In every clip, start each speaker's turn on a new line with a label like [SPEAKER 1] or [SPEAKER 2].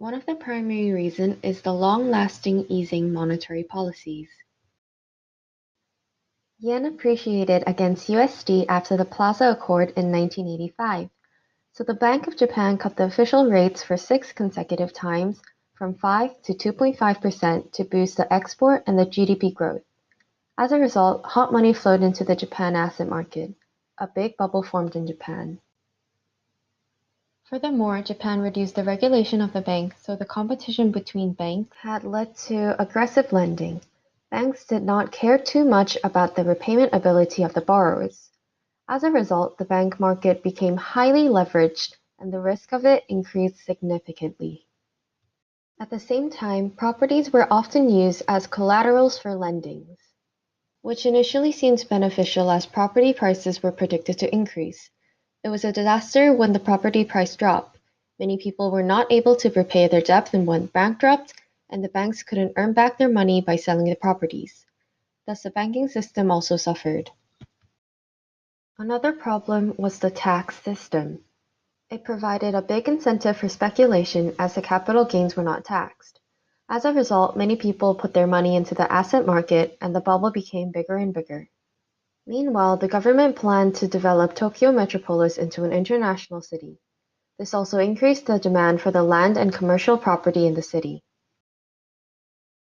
[SPEAKER 1] One of the primary reasons is the long-lasting easing monetary policies. Yen appreciated against USD after the Plaza Accord in 1985, so the Bank of Japan cut the official rates for 6 consecutive times from 5 to 2.5% to boost the export and the GDP growth. As a result, hot money flowed into the Japan asset market. A big bubble formed in Japan. Furthermore, Japan reduced the regulation of the bank, so the competition between banks had led to aggressive lending. Banks did not care too much about the repayment ability of the borrowers. As a result, the bank market became highly leveraged and the risk of it increased significantly. At the same time, properties were often used as collaterals for lendings, which initially seemed beneficial as property prices were predicted to increase. It was a disaster when the property price dropped. Many people were not able to repay their debt and went bankrupt, and the banks couldn't earn back their money by selling the properties. Thus, the banking system also suffered. Another problem was the tax system. It provided a big incentive for speculation as the capital gains were not taxed. As a result, many people put their money into the asset market and the bubble became bigger and bigger. Meanwhile, the government planned to develop Tokyo Metropolis into an international city. This also increased the demand for the land and commercial property in the city.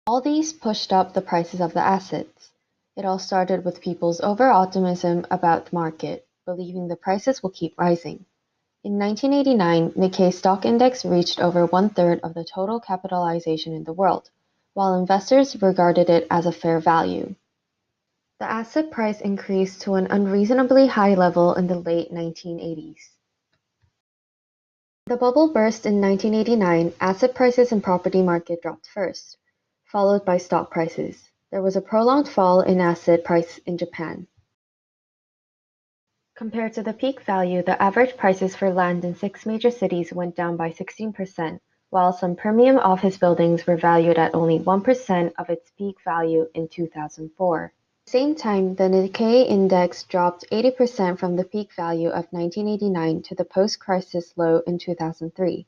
[SPEAKER 1] All these pushed up the prices of the assets. It all started with people's over-optimism about the market, believing the prices will keep rising. In 1989, Nikkei stock index reached over one-third of the total capitalization in the world, while investors regarded it as a fair value. The asset price increased to an unreasonably high level in the late 1980s. The bubble burst in 1989, asset prices and property market dropped first, followed by stock prices. There was a prolonged fall in asset price in Japan. Compared to the peak value, the average prices for land in 6 major cities went down by 16%, while some premium office buildings were valued at only 1% of its peak value in 2004. At the same time, the Nikkei index dropped 80% from the peak value of 1989 to the post-crisis low in 2003.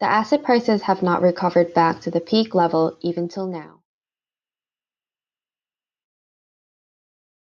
[SPEAKER 1] The asset prices have not recovered back to the peak level even till now.